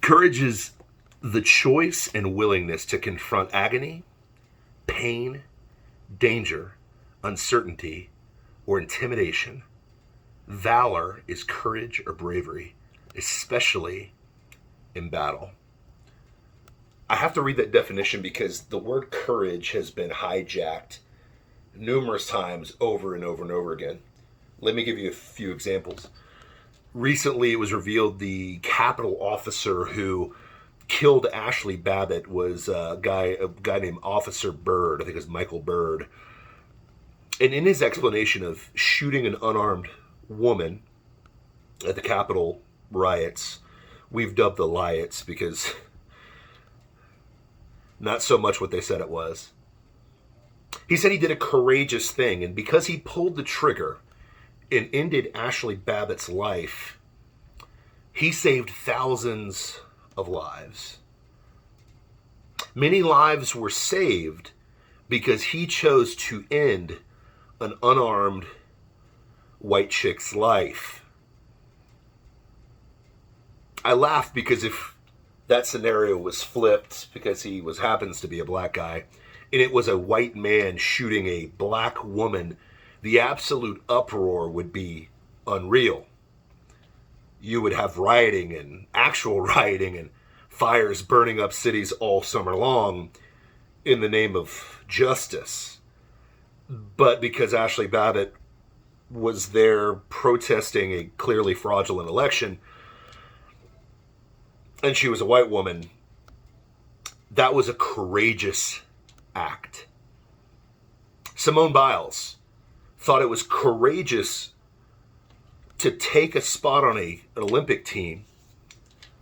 Courage is the choice and willingness to confront agony, pain, danger, uncertainty, or intimidation. Valor is courage or bravery, especially in battle. I have to read that definition because the word courage has been hijacked numerous times over and over and over again. Let me give you a few examples. Recently, it was revealed the Capitol officer who killed Ashley Babbitt was a guy named Officer Byrd. I think it was Michael Byrd. And in his explanation of shooting an unarmed woman at the Capitol riots, we've dubbed the riots because not so much what they said it was. He said he did a courageous thing, and because he pulled the trigger and ended Ashley Babbitt's life, he saved thousands of lives. Many lives were saved because he chose to end an unarmed white chick's life. I laugh because if that scenario was flipped because he happens to be a black guy and it was a white man shooting a black woman, the absolute uproar would be unreal. You would have rioting and actual rioting and fires burning up cities all summer long in the name of justice. But because Ashley Babbitt was there protesting a clearly fraudulent election, and she was a white woman, that was a courageous act. Simone Biles thought it was courageous to take a spot on an Olympic team,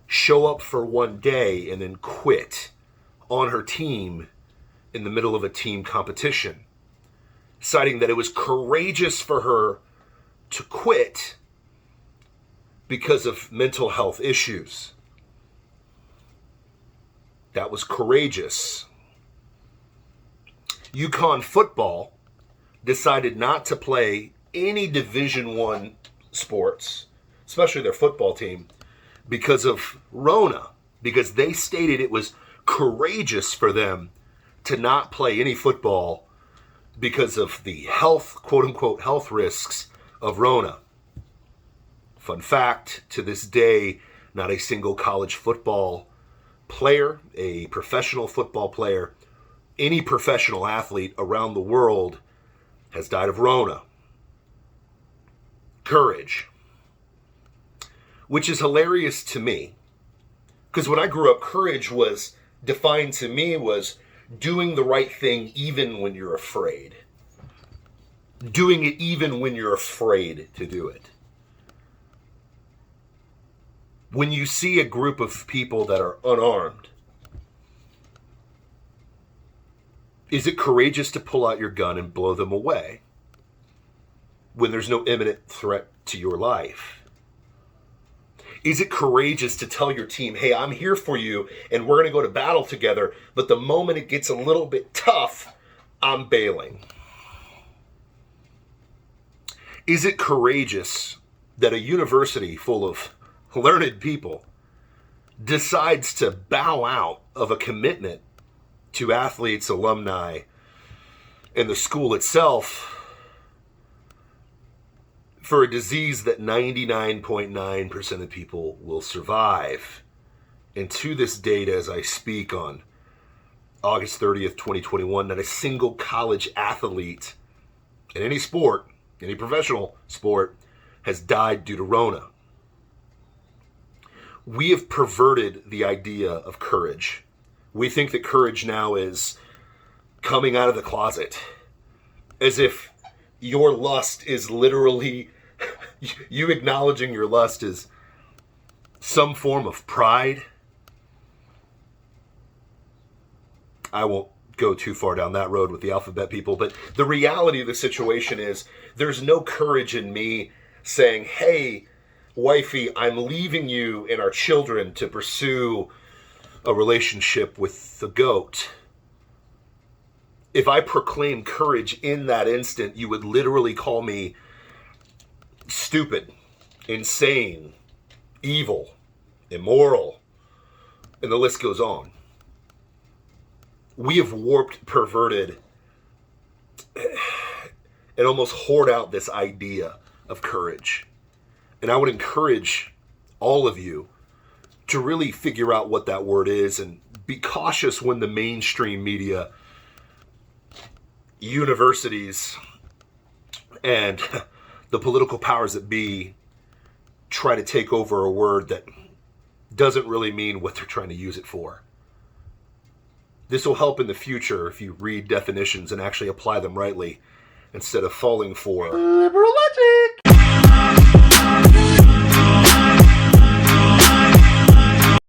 show up for one day, and then quit on her team in the middle of a team competition, citing that it was courageous for her to quit because of mental health issues. That was courageous. UConn football decided not to play any Division I sports, especially their football team, because of Rona, because they stated it was courageous for them to not play any football because of the health, quote-unquote, health risks of Rona. Fun fact, to this day, not a single college football player, a professional football player, any professional athlete around the world has died of Rona. Courage. Which is hilarious to me. Because when I grew up, courage was defined to me was doing the right thing even when you're afraid. Doing it even when you're afraid to do it. When you see a group of people that are unarmed, is it courageous to pull out your gun and blow them away when there's no imminent threat to your life? Is it courageous to tell your team, hey, I'm here for you and we're going to go to battle together, but the moment it gets a little bit tough, I'm bailing? Is it courageous that a university full of learned people decides to bow out of a commitment to athletes, alumni, and the school itself for a disease that 99.9% of people will survive? And to this date, as I speak on August 30th, 2021, not a single college athlete in any sport, any professional sport, has died due to Rona. We have perverted the idea of courage. We think that courage now is coming out of the closet, as if your lust is literally, you acknowledging your lust is some form of pride. I won't go too far down that road with the alphabet people, but the reality of the situation is there's no courage in me saying, hey, wifey, I'm leaving you and our children to pursue a relationship with the goat. If I proclaim courage in that instant, you would literally call me stupid, insane, evil, immoral, And the list goes on. We have warped, perverted, and almost hoard out this idea of courage. And I would encourage all of you to really figure out what that word is and be cautious when the mainstream media, universities, and the political powers that be try to take over a word that doesn't really mean what they're trying to use it for. This will help in the future if you read definitions and actually apply them rightly instead of falling for liberal logic.